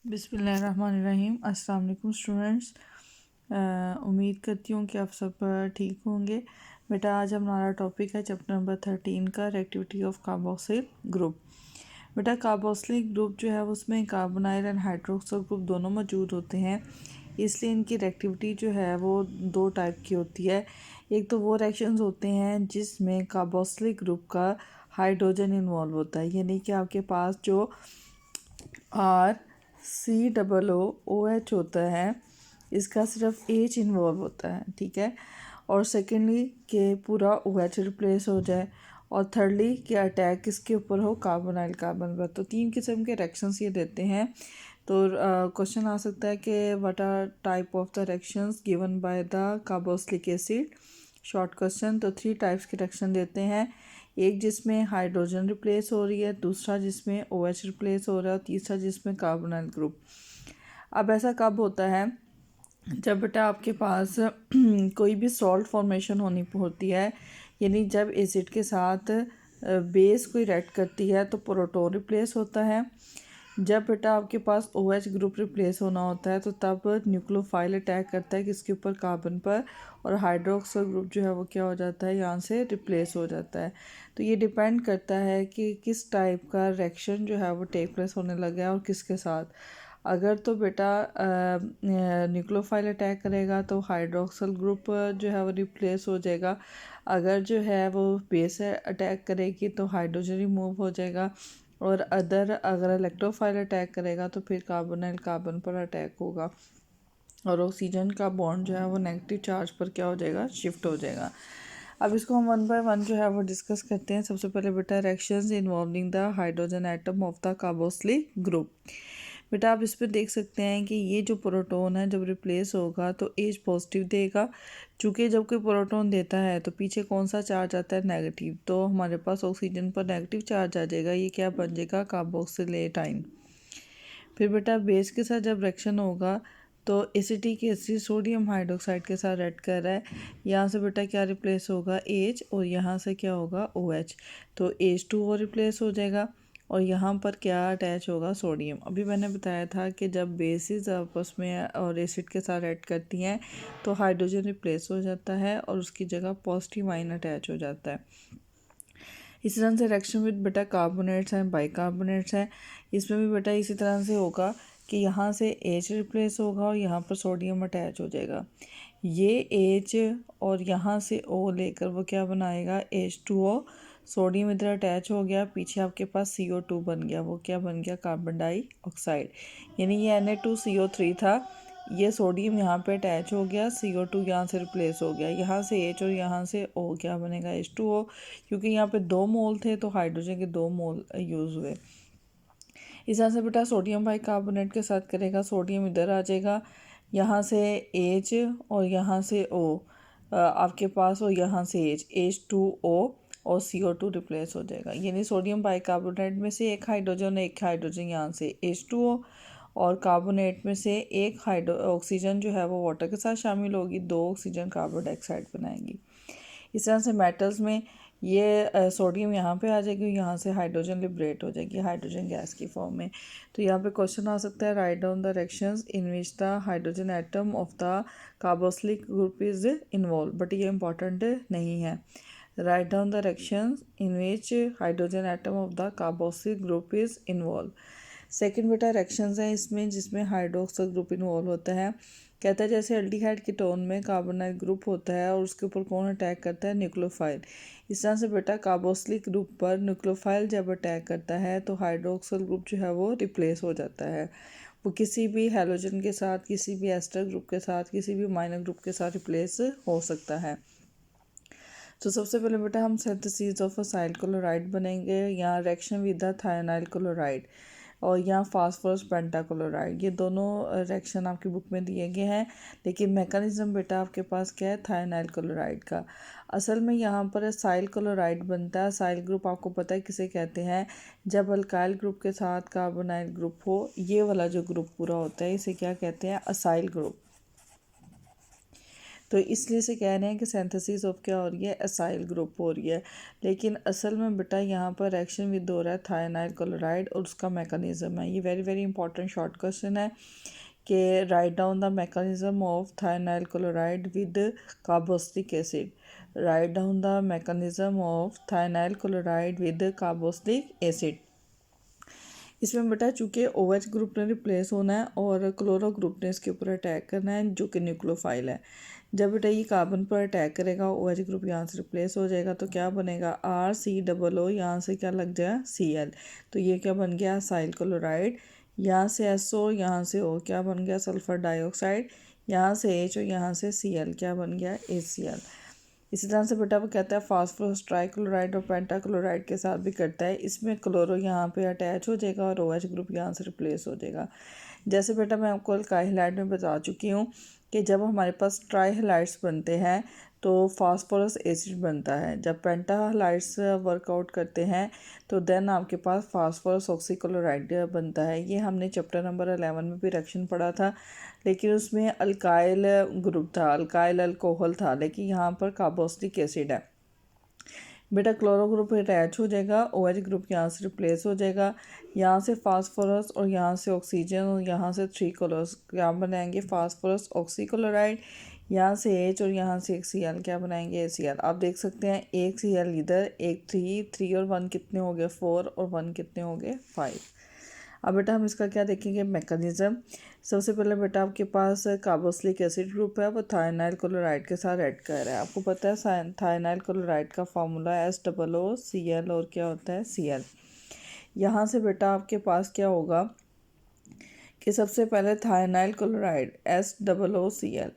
बिस्मिल्लाहिर्रहमानिर्रहीम। अस्सलाम वालेकुम स्टूडेंट्स। उम्मीद करती हूँ कि आप सब ठीक होंगे। बेटा आज हमारा टॉपिक है चैप्टर नंबर 13 का रिएक्टिविटी ऑफ कार्बोक्सिल ग्रुप। बेटा कार्बोक्सिलिक ग्रुप जो है उसमें कार्बोनाइल एंड हाइड्रोक्सिल ग्रुप दोनों मौजूद होते हैं, इसलिए इनकी रिएक्टिविटी जो है वो दो टाइप की होती है। एक तो वो रिएक्शंस होते हैं जिसमें कार्बोक्सिलिक ग्रुप का हाइड्रोजन इन्वॉल्व होता है, यानी कि आपके पास जो RCOOH होता है इसका सिर्फ H इन्वॉल्व होता है, ठीक है। और सेकेंडली के पूरा OH रिप्लेस हो जाए, और थर्डली कि अटैक किसके ऊपर हो, कार्बोनाइल कार्बन पर। तो तीन किस्म के रिएक्शंस ये देते हैं। तो क्वेश्चन आ सकता है कि what are type of the reactions given by the carboxylic acid. Short question. तो 3 टाइप्स के रिएक्शन देते हैं, एक जिसमें हाइड्रोजन रिप्लेस हो रही है, दूसरा जिसमें OH रिप्लेस हो रहा है, और तीसरा जिसमें कार्बोनाइल ग्रुप। अब ऐसा कब होता है, जब बेटा आपके पास कोई भी सॉल्ट फॉर्मेशन होती है, यानी जब एसिड के साथ बेस कोई रिएक्ट करती है तो प्रोटॉन रिप्लेस होता है। जब बेटा आपके पास OH ग्रुप रिप्लेस होना होता है तो तब न्यूक्लियोफाइल अटैक करता है किसके ऊपर, कार्बन पर, और हाइड्रोक्सिल ग्रुप जो है वो क्या हो जाता है, यहाँ से रिप्लेस हो जाता है। तो ये डिपेंड करता है कि किस टाइप का रिएक्शन जो है वो टेक प्लेस होने लगा है और किसके साथ। अगर तो बेटा न्यूक्लियोफाइल अटैक करेगा तो हाइड्रोक्सिल ग्रुप जो है वो रिप्लेस हो जाएगा। अगर जो है वो बेस अटैक करेगी तो हाइड्रोजन रिमूव हो जाएगा। और अगर इलेक्ट्रोफाइल अटैक करेगा तो फिर कार्बोनाइल कार्बन पर अटैक होगा, और ऑक्सीजन का बॉन्ड जो है वो नेगेटिव चार्ज पर क्या हो जाएगा, शिफ्ट हो जाएगा। अब इसको हम 1 बाय 1 जो है वो डिस्कस करते हैं। सबसे पहले बेटा reactions involving the hydrogen atom of the carboxylic group. बेटा आप इस पर देख सकते हैं कि ये जो प्रोटॉन है जब रिप्लेस होगा तो H पॉजिटिव देगा। चूँकि जब कोई प्रोटॉन देता है तो पीछे कौन सा चार्ज आता है, नेगेटिव, तो हमारे पास ऑक्सीजन पर नेगेटिव चार्ज आ जाएगा। ये क्या बन जाएगा, कार्बोक्सिलेट आयन। फिर बेटा बेस के साथ जब रिएक्शन होगा तो एसिटिक एसिड सोडियम हाइड्रोक्साइड के साथ रिएक्ट कर रहा है, यहाँ से बेटा क्या रिप्लेस होगा, H, और यहाँ से क्या होगा, OH। तो H2O रिप्लेस हो जाएगा, और यहाँ पर क्या अटैच होगा, सोडियम। अभी मैंने बताया था कि जब बेसिस आपस में और एसिड के साथ रिएक्ट करती हैं तो हाइड्रोजन रिप्लेस हो जाता है और उसकी जगह पॉजिटिव आयन अटैच हो जाता है। इसी तरह से रिएक्शन विद बेटा कार्बोनेट्स हैं, बाइकार्बोनेट्स हैं, इसमें भी बेटा इसी तरह से होगा कि यहाँ से H रिप्लेस होगा और यहाँ पर सोडियम अटैच हो जाएगा। ये H और यहाँ से O लेकर वो क्या बनाएगा, H2O। सोडियम इधर अटैच हो गया, पीछे आपके पास CO2 बन गया, वो क्या बन गया, कार्बन डाइऑक्साइड। यानी ये Na2CO3 था, ये सोडियम यहाँ पे अटैच हो गया, CO2 यहाँ से रिप्लेस हो गया, यहाँ से H और यहाँ से O क्या बनेगा, H2O। क्योंकि यहाँ पे 2 मोल थे तो हाइड्रोजन के 2 मोल यूज़ हुए। इस तरह से बेटा सोडियम बाइकार्बोनेट के साथ करेगा, सोडियम इधर आ जाएगा, यहाँ से H और यहाँ से O आपके पास, और यहाँ से H2O और CO2 रिप्लेस हो जाएगा। यानी सोडियम बाइकार्बोनेट में से एक हाइड्रोजन यहाँ से H2O, और कार्बोनेट में से एक ऑक्सीजन जो है वो वाटर के साथ शामिल होगी, 2 ऑक्सीजन कार्बन डाइऑक्साइड बनाएंगी। इस तरह से मेटल्स में ये सोडियम यहाँ पे आ जाएगी, यहाँ से हाइड्रोजन लिबरेट हो जाएगी हाइड्रोजन गैस की फॉर्म में। तो यहाँ पे क्वेश्चन आ सकता है, right down the reactions in which the hydrogen atom of the carboxylic group is involve, but ये इंपॉर्टेंट नहीं है। Right down the reactions in which hydrogen atom of the carboxylic group is involve. Second बेटा reactions हैं इसमें जिसमें hydroxyl group involve होता है। कहता है जैसे अल्डिहाइड कीटोन में कार्बोनाइल ग्रुप होता है और उसके ऊपर कौन अटैक करता है, न्यूक्लियोफाइल। इस तरह से बेटा कार्बोक्सिलिक ग्रुप पर न्यूक्लियोफाइल जब अटैक करता है तो हाइड्रोक्सिल ग्रुप जो है वो रिप्लेस हो जाता है। वो किसी भी हैलोजन के साथ, किसी भी एस्टर ग्रुप के साथ, किसी भी माइनर ग्रुप के साथ रिप्लेस हो सकता है। तो सबसे पहले बेटा हम सिंथेसिस ऑफ असाइल क्लोराइड बनेंगे, यहाँ रिएक्शन विद द थायनाइल क्लोराइड, और यहाँ फास्फोरस पेंटाक्लोराइड। ये दोनों रिएक्शन आपकी बुक में दिए गए हैं, लेकिन मैकेनिज्म बेटा आपके पास क्या है, थायनाइल क्लोराइड का। असल में यहाँ पर असाइल क्लोराइड बनता है। असाइल ग्रुप आपको पता है किसे कहते हैं, जब अल्काइल ग्रुप के साथ कार्बोनाइल ग्रुप हो, ये वाला जो ग्रुप पूरा होता है इसे क्या कहते हैं, असाइल ग्रुप। तो इसलिए से कह रहे हैं कि सिंथेसिस ऑफ क्या हो रही है, एसाइल ग्रुप हो रही है। लेकिन असल में बेटा यहाँ पर रिएक्शन विद हो रहा है थायनाइल क्लोराइड और उसका मैकेनिज्म है। ये very very important short question है कि write down the mechanism of thionyl chloride with carboxylic acid. Write down the mechanism of thionyl chloride with carboxylic acid. इसमें बेटा चूँकि OH ग्रुप ने रिप्लेस होना है और क्लोरो ग्रुप ने इसके ऊपर अटैक करना है जो कि न्यूक्लियोफाइल है। जब बेटा ये कार्बन पर अटैक करेगा OH ग्रुप यहाँ से रिप्लेस हो जाएगा तो क्या बनेगा, RCOO, यहाँ से क्या लग जाए Cl, तो ये क्या बन गया, असाइल क्लोराइड। यहाँ से SO, यहाँ से O, क्या बन गया, सल्फर डाइऑक्साइड। यहाँ से H और यहाँ से Cl, क्या बन गया, ACl। इसी तरह से बेटा वो कहता है फास्फोरस ट्राइक्लोराइड और पेंटाक्लोराइड के साथ भी करता है। इसमें क्लोरो यहाँ पे अटैच हो जाएगा और OH ग्रुप यहाँ से रिप्लेस हो जाएगा। जैसे बेटा मैं आपको अल्काइल हैलाइड में बता चुकी हूँ कि जब हमारे पास ट्राई हैलाइड्स बनते हैं तो फास्फोरस एसिड बनता है। जब पेंटा हैलाइड्स वर्कआउट करते हैं तो देन आपके पास फास्फोरस ऑक्सीक्लोराइड बनता है। ये हमने चैप्टर नंबर 11 में भी रिएक्शन पढ़ा था, लेकिन उसमें अल्काइल ग्रुप था, अल्काइल अल्कोहल था, लेकिन यहाँ पर कार्बोक्सिलिक एसिड है। बेटा क्लोरो ग्रुप अटैच हो जाएगा, OH ग्रुप यहाँ से रिप्लेस हो जाएगा। यहाँ से फास्फोरस और यहाँ से ऑक्सीजन और यहाँ से 3 क्लोरस क्या बनाएंगे, फास्फोरस ऑक्सीक्लोराइड। यहाँ से H और यहाँ से एक Cl, क्या बनाएंगे, ACl। आप देख सकते हैं एक Cl इधर, एक 3 और 1 कितने हो गए, 4 और 1 कितने हो गए, 5। अब बेटा हम इसका क्या देखेंगे, मैकेनिज्म। सबसे पहले बेटा आपके पास कार्बोक्सिलिक एसिड ग्रुप है, वो थायनाइल क्लोराइड के साथ ऐड कर रहा है। आपको पता है थायनाइल क्लोराइड का फार्मूला SOOCl और क्या होता है, Cl। यहाँ से बेटा आपके पास क्या होगा कि सबसे पहले थायनाइल क्लोराइड SOOCl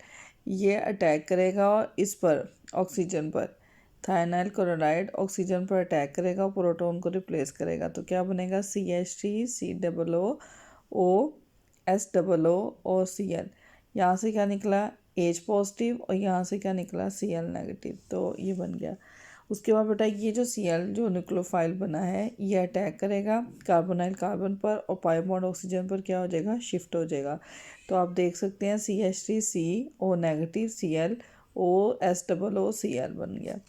ये अटैक करेगा इस पर, ऑक्सीजन पर। थायनाइल क्लोराइड ऑक्सीजन पर अटैक करेगा, प्रोटॉन को रिप्लेस करेगा, तो क्या बनेगा, CH3COO SOO और Cl। यहाँ से क्या निकला, H पॉजिटिव और यहाँ से क्या निकला, Cl नेगेटिव, तो ये बन गया। उसके बाद बेटा ये जो Cl जो न्यूक्लियोफाइल बना है ये अटैक करेगा कार्बोनाइल कार्बन पर और पाई बॉन्ड ऑक्सीजन पर क्या हो जाएगा, शिफ्ट हो जाएगा। तो आप देख सकते हैं CH3CO negative ClO SOO Cl बन गया।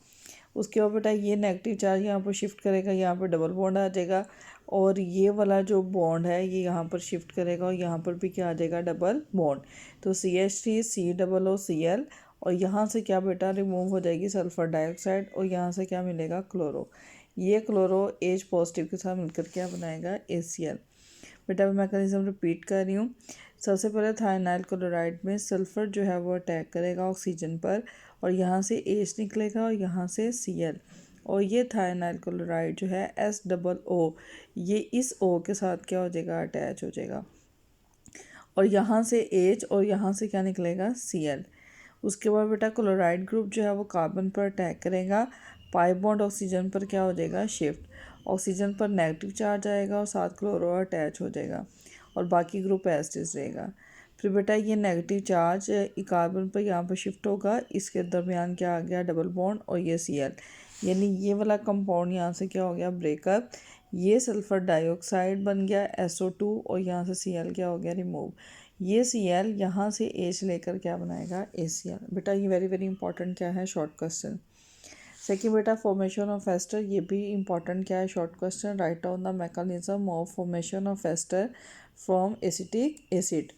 उसके बाद बेटा ये नेगेटिव चार्ज यहाँ पर शिफ्ट करेगा, यहाँ पर डबल बॉन्ड आ जाएगा और ये वाला जो बॉन्ड है ये यहाँ पर शिफ्ट करेगा और यहाँ पर भी क्या आ जाएगा, डबल बॉन्ड। तो CH3COO Cl और यहाँ से क्या बेटा रिमूव हो जाएगी सल्फर डाइऑक्साइड और यहाँ से क्या मिलेगा, क्लोरो। ये क्लोरो H पॉजिटिव के साथ मिलकर क्या बनाएगा, ACl। बेटा मैं मैकेनिज्म रिपीट कर रही हूँ। सबसे पहले थायनाइल क्लोराइड में सल्फ़र जो है वो अटैक करेगा ऑक्सीजन पर और यहाँ से H निकलेगा और यहाँ से Cl और ये थायनाइल क्लोराइड जो है SOO ये इस O के साथ क्या हो जाएगा, अटैच हो जाएगा और यहाँ से H और यहाँ से क्या निकलेगा, Cl। उसके बाद बेटा क्लोराइड ग्रुप जो है वो कार्बन पर अटैक करेगा, पाई बॉन्ड ऑक्सीजन पर क्या हो जाएगा, शिफ्ट। ऑक्सीजन पर नेगेटिव चार्ज आएगा और साथ क्लोरो अटैच हो जाएगा और बाकी ग्रुप एसिड रहेगा। फिर बेटा ये नेगेटिव चार्ज कार्बन पर यहाँ पर शिफ्ट होगा, इसके दरमियान क्या आ गया, डबल बॉन्ड और ये Cl, यानी ये वाला कंपाउंड यहाँ से क्या हो गया, ब्रेकअप। ये सल्फ़र डाइऑक्साइड बन गया SO2 और यहाँ से Cl क्या हो गया, रिमूव। ये Cl यहाँ से H लेकर क्या बनाएगा, ACl। बेटा ये वेरी वेरी इंपॉर्टेंट क्या है, शॉर्ट क्वेश्चन। सेकेंड बेटा फॉर्मेशन ऑफ एस्टर, ये भी इंपॉर्टेंट क्या है, short question. Right down the mechanism of formation of ester from acetic acid.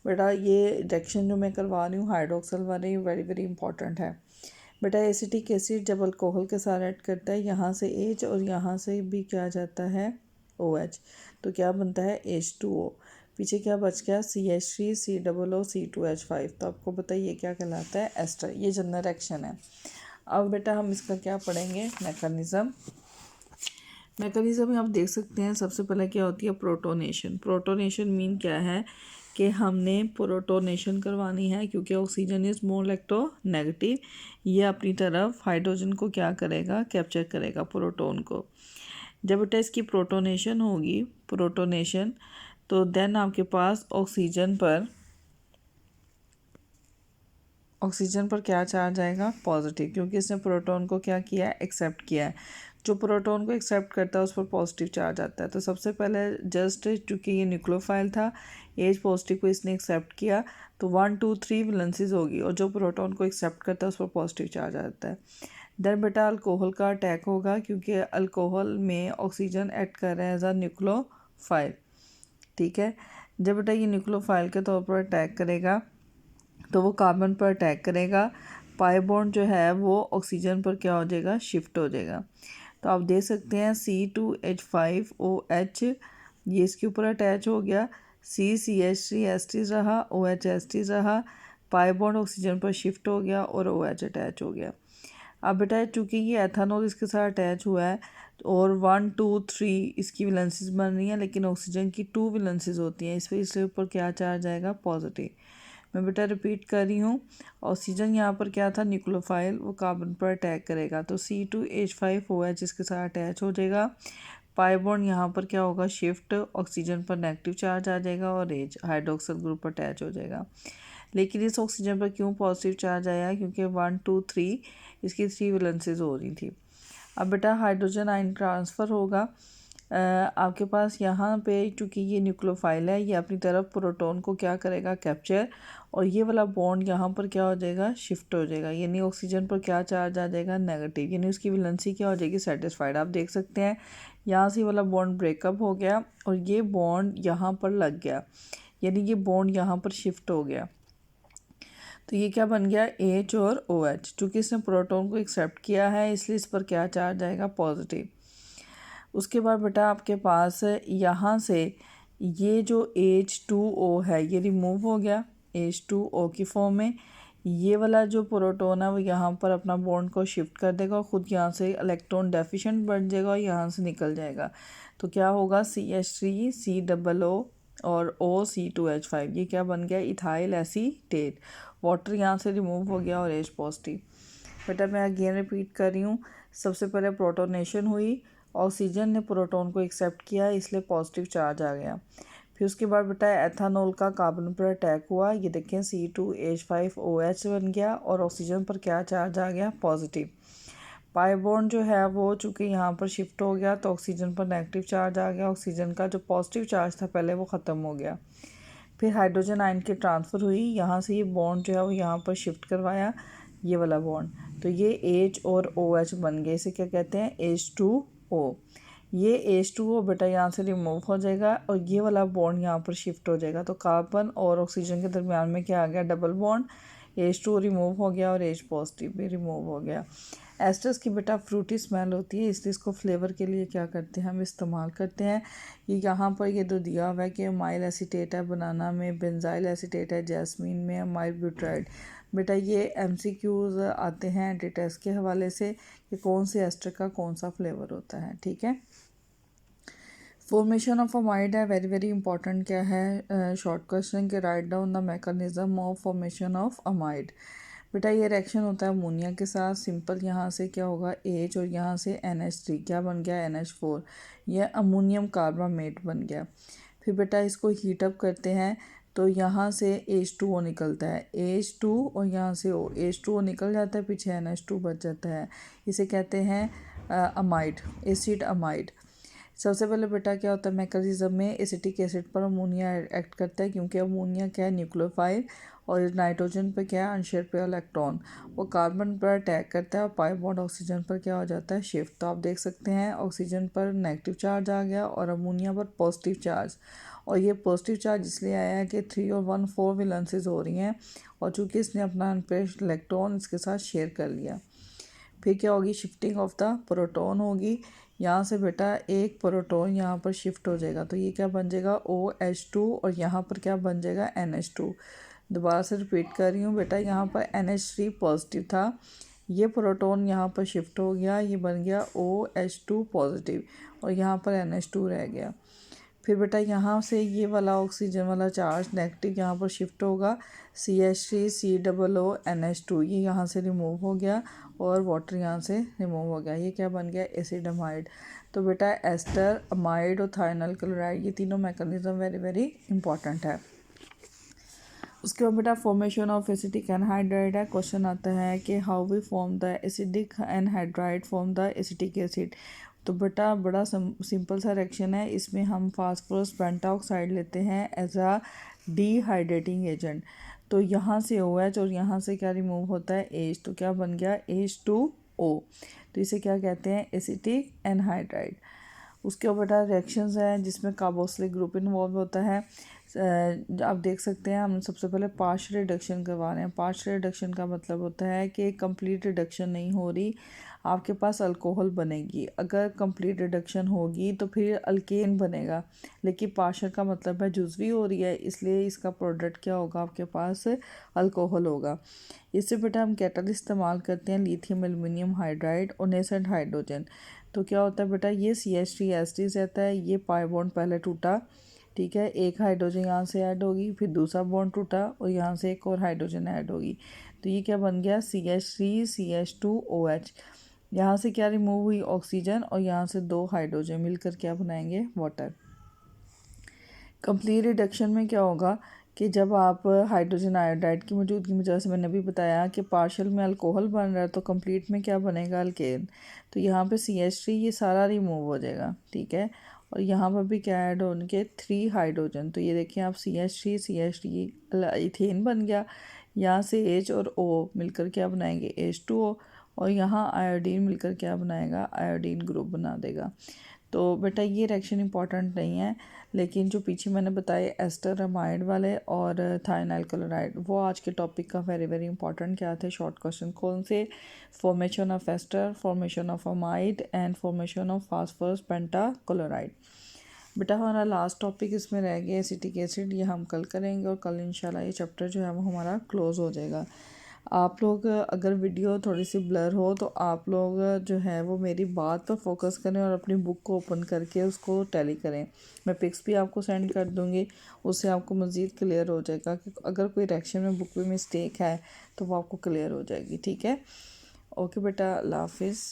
बेटा ये रिएक्शन जो मैं करवा रही हूँ हाइड्रोक्सल वाली, वेरी वेरी इंपॉर्टेंट है। बेटा एसिटिक एसिड जब अल्कोहल के साथ ऐड करता है, यहाँ से H और यहाँ से भी क्या आ जाता है, OH, तो क्या बनता है, H2O। पीछे क्या बच गया, CH3COO C2H5। तो आपको बताइए क्या कहलाता है, एस्टर। ये जनरल रिएक्शन है। अब बेटा हम इसका क्या पढ़ेंगे, मैकेनिज्म। मैकेनिज्म में आप देख सकते हैं सबसे पहले क्या होती है, प्रोटोनेशन। प्रोटोनेशन मीन क्या है कि हमने प्रोटोनेशन करवानी है क्योंकि ऑक्सीजन इज़ मोर इलेक्ट्रोनेगेटिव। ये अपनी तरफ हाइड्रोजन को क्या करेगा, कैप्चर करेगा, प्रोटोन को। जब बेटा इसकी प्रोटोनेशन होगी, प्रोटोनेशन, तो देन आपके पास ऑक्सीजन पर ऑक्सीजन पर क्या चार्ज आएगा, पॉजिटिव, क्योंकि इसने प्रोटॉन को क्या किया है, एक्सेप्ट किया है। जो प्रोटॉन को एक्सेप्ट करता है उस पर पॉजिटिव चार्ज आता है। तो सबसे पहले जस्ट चूँकि ये न्यूक्लियोफाइल था, एच पॉजिटिव को इसने एक्सेप्ट किया, तो 1 2 3 वैलेंसीज होगी और जो प्रोटॉन को एक्सेप्ट करता है उस पर पॉजिटिव चार्ज आता है। देन बेटा अल्कोहल का अटैक होगा, क्योंकि अल्कोहल में ऑक्सीजन एक्ट कर रहा है एज अ न्यूक्लियोफाइल। ठीक है, जब बेटा ये न्यूक्लियोफाइल के तौर पर अटैक करेगा तो वो कार्बन पर अटैक करेगा, पाई बॉन्ड जो है वो ऑक्सीजन पर क्या हो जाएगा, शिफ्ट हो जाएगा। तो आप देख सकते हैं C2H5OH ये इसके ऊपर अटैच हो गया, CCH3 एस्टिस रहा, OH एस्टिस रहा, पाई बॉन्ड ऑक्सीजन पर शिफ्ट हो गया और OH अटैच हो गया। अब बेटा चूँकि ये एथेनॉल इसके साथ अटैच हुआ है और 1 2 3 इसकी वैलेंसीज बन रही हैं, लेकिन ऑक्सीजन की 2 वैलेंसीज होती हैं, इस पर इसके ऊपर क्या चार्ज आएगा, पॉजिटिव। मैं बेटा रिपीट कर रही हूँ, ऑक्सीजन यहाँ पर क्या था, न्यूक्लियोफाइल, वो कार्बन पर अटैक करेगा तो C2H5OH इसके साथ अटैच हो जाएगा, पाई बॉन्ड यहाँ पर क्या होगा, शिफ्ट, ऑक्सीजन पर नेगेटिव चार्ज आ जाएगा और H हाइड्रोक्सिल ग्रुप पर अटैच हो जाएगा। लेकिन इस ऑक्सीजन पर क्यों पॉजिटिव चार्ज आया, क्योंकि 1 2 3 इसकी 3 वैलेंसीज हो रही थी। अब बेटा हाइड्रोजन आयन ट्रांसफ़र होगा, आपके पास यहाँ पे चूँकि ये न्यूक्लियोफाइल है, ये अपनी तरफ प्रोटॉन को क्या करेगा, कैप्चर, और ये वाला बॉन्ड यहाँ पर क्या हो जाएगा, शिफ्ट हो जाएगा, यानी ऑक्सीजन पर क्या चार्ज आ जाएगा, नेगेटिव, यानी उसकी वैलेंसी क्या हो जाएगी, सेटिस्फाइड। आप देख सकते हैं यहाँ से वाला बॉन्ड ब्रेकअप हो गया और ये बॉन्ड यहाँ पर लग गया, यानी ये बॉन्ड यहाँ पर शिफ्ट हो गया। तो ये क्या बन गया, H और OH, चूँकि इसने प्रोटॉन को एक्सेप्ट किया है इसलिए इस पर क्या चार्ज आएगा, पॉजिटिव। उसके बाद बेटा आपके पास यहाँ से ये जो H2O है ये रिमूव हो गया H2O की फॉर्म में, ये वाला जो प्रोटॉन है वो यहाँ पर अपना बॉन्ड को शिफ्ट कर देगा और ख़ुद यहाँ से इलेक्ट्रॉन डेफिशिएंट बन जाएगा और यहाँ से निकल जाएगा। तो क्या होगा, CH3 COO और OC2H5, ये क्या बन गया, इथाइल एसीटेट, वाटर यहाँ से रिमूव हो गया और H पॉजिटिव। बेटा मैं अगेन रिपीट कर रही हूँ, सबसे पहले प्रोटोनेशन हुई, ऑक्सीजन ने प्रोटॉन को एक्सेप्ट किया इसलिए पॉजिटिव चार्ज आ गया। फिर उसके बाद बेटा एथेनॉल का कार्बन पर अटैक हुआ, ये देखें C2H5OH बन गया और ऑक्सीजन पर क्या चार्ज आ गया, पॉजिटिव। पाई बॉन्ड जो है वो चूँकि यहाँ पर शिफ्ट हो गया तो ऑक्सीजन पर नेगेटिव चार्ज आ गया, ऑक्सीजन का जो पॉजिटिव चार्ज था पहले वो ख़त्म हो गया। फिर हाइड्रोजन आयन की ट्रांसफ़र हुई, यहाँ से ये बॉन्ड जो है वो यहाँ पर शिफ्ट करवाया, ये वाला बॉन्ड, तो ये H और OH बन गए, इसे क्या कहते हैं, H2O। ये H2O बेटा यहाँ से रिमूव हो जाएगा और ये वाला बॉन्ड यहाँ पर शिफ्ट हो जाएगा, तो कार्बन और ऑक्सीजन के दरमियान में क्या आ गया, डबल बॉन्ड, H2O रिमूव हो गया और H पॉजिटिव भी रिमूव हो गया। एस्टर्स की बेटा फ्रूटी स्मेल होती है इसलिए इसको फ्लेवर के लिए क्या करते हैं, हम इस्तेमाल करते हैं। ये यहाँ पर ये तो दिया हुआ है कि अमाइल एसीटेट है बनाना में, बेंजाइल एसीटेट है जैस्मीन में, अमाइल ब्यूटाइड। बेटा ये MCQs आते हैं एंटी टेस्ट के हवाले से कि कौन से एस्टर का कौन सा फ्लेवर होता है। ठीक है, फॉर्मेशन ऑफ अमाइड है, वेरी वेरी इंपॉर्टेंट क्या है, शॉर्ट क्वेश्चन के, right down the mechanism of formation of amide. बेटा ये रिएक्शन होता है अमोनिया के साथ, सिंपल यहाँ से क्या होगा H और यहाँ से NH3 क्या बन गया, NH4, यह अमोनियम कार्बामेट बन गया। फिर बेटा इसको हीट अप करते हैं तो यहाँ से H2O निकलता है, H2 और यहाँ से O, H2O निकल जाता है, पीछे NH2 बच जाता है, इसे कहते हैं अमाइड, एसिड अमाइड। सबसे पहले बेटा क्या होता है मैकेनिज्म में, एसिटिक एसिड पर अमोनिया एक्ट करता है, क्योंकि अमोनिया क्या है, न्यूक्लियोफाइल, और नाइट्रोजन पे क्या है, अनशेयर पे इलेक्ट्रॉन, वो कार्बन पर अटैक करता है और पाई बॉन्ड ऑक्सीजन पर क्या हो जाता है, शिफ्ट। तो आप देख सकते हैं ऑक्सीजन पर नेगेटिव चार्ज आ गया और अमोनिया पर पॉजिटिव चार्ज, और ये पॉजिटिव चार्ज इसलिए आया है कि 3 और 1 4 वैलेंसीज हो रही हैं और चूँकि इसने अपना अनपेयर्ड इलेक्ट्रॉन इसके साथ शेयर कर लिया। फिर क्या होगी, शिफ्टिंग ऑफ द प्रोटॉन होगी, यहाँ से बेटा एक प्रोटॉन यहाँ पर शिफ्ट हो जाएगा, तो ये क्या बन जाएगा, OH2, और यहाँ पर क्या बन जाएगा, NH2। दोबारा से रिपीट कर रही हूँ बेटा, यहाँ पर NH3 पॉजिटिव था, ये प्रोटॉन यहाँ पर शिफ्ट हो गया, ये बन गया OH2 पॉजिटिव और यहाँ पर NH2 रह गया। फिर बेटा यहाँ से ये वाला ऑक्सीजन वाला चार्ज नेगेटिव यहाँ पर शिफ्ट होगा, CH3 COO NH2, ये यहाँ से रिमूव हो गया और वाटर यहाँ से रिमूव हो गया, ये क्या बन गया, एसिड अमाइड। तो बेटा एस्टर, अमाइड और थाइनल क्लोराइड, ये तीनों मैकेनिज्म वेरी वेरी इंपॉर्टेंट है। उसके बाद बेटा फॉर्मेशन ऑफ एसिटिक एनहाइड्राइड है। क्वेश्चन आता है कि how we form the acidic anhydride form the acetic acid. तो बेटा बड़ा सिंपल सा रिएक्शन है, इसमें हम फास्फोरस पेंटाऑक्साइड लेते हैं एज अ डिहाइड्रेटिंग एजेंट। तो यहाँ से OH और यहाँ से क्या रिमूव होता है H, तो क्या बन गया H2O। तो इसे क्या कहते हैं एसिटिक एनहाइड्राइड। उसके ऊपर बेटा रिएक्शंस हैं जिसमें कार्बोक्सिलिक ग्रुप इन्वॉल्व होता है। आप देख सकते हैं हम सबसे पहले पार्शियल रिडक्शन करवा रहे हैं। पार्शियल रिडक्शन का मतलब होता है कि कंप्लीट रिडक्शन नहीं हो रही, आपके पास अल्कोहल बनेगी। अगर कंप्लीट रिडक्शन होगी तो फिर अल्केन बनेगा, लेकिन पार्शियल का मतलब है जुज़वी हो रही है, इसलिए इसका प्रोडक्ट क्या होगा, आपके पास अल्कोहल होगा। इससे बेटा हम कैटलिस्ट इस्तेमाल करते हैं लिथियम एल्युमिनियम हाइड्राइड और नेसेंट हाइड्रोजन। तो क्या होता है बेटा, ये CH3 एसिड रहता है, ये पाई बॉन्ड पहले टूटा, ठीक है, एक हाइड्रोजन यहाँ से ऐड होगी, फिर दूसरा बॉन्ड टूटा और यहाँ से एक और हाइड्रोजन ऐड होगी। तो ये क्या बन गया CH3 CH2OH। यहाँ से क्या रिमूव हुई ऑक्सीजन और यहाँ से 2 हाइड्रोजन मिलकर क्या बनाएंगे वाटर। कंप्लीट रिडक्शन में क्या होगा कि जब आप हाइड्रोजन आयोडाइड की मौजूदगी में, जैसे मैंने अभी बताया कि पार्शियल में अल्कोहल बन रहा है, तो कंप्लीट में क्या बनेगा अल्केन। तो यहाँ पे CH3 ये सारा रिमूव हो जाएगा, ठीक है, और यहाँ पर भी क्या ऐड होंगे 3 हाइड्रोजन। तो ये देखिए आप CH3 इथेन बन गया। यहाँ से H और O मिलकर क्या बनाएंगे H2O, और यहाँ आयोडीन मिलकर क्या बनाएगा आयोडीन ग्रुप बना देगा। तो बेटा ये रिएक्शन इंपॉर्टेंट नहीं है, लेकिन जो पीछे मैंने बताए एस्टर अमाइड वाले और थायनाइल क्लोराइड, वो आज के टॉपिक का वेरी वेरी इंपॉर्टेंट क्या थे शॉर्ट क्वेश्चन। कौन से, formation of ester, formation of amide and formation of phosphorus pentachloride. बेटा हमारा लास्ट टॉपिक इसमें रह गया एसिटिक एसिड, ये हम कल करेंगे और कल इंशाल्लाह ये चैप्टर जो है वो हमारा क्लोज़ हो जाएगा। आप लोग अगर वीडियो थोड़ी सी ब्लर हो तो आप लोग जो है वो मेरी बात पर फोकस करें और अपनी बुक को ओपन करके उसको टैली करें। मैं पिक्स भी आपको सेंड कर दूँगी, उससे आपको मज़ीद क्लियर हो जाएगा कि अगर कोई रिएक्शन में बुक में मिस्टेक है तो वो आपको क्लियर हो जाएगी, ठीक है। ओके बेटा, अल्लाह हाफिज़।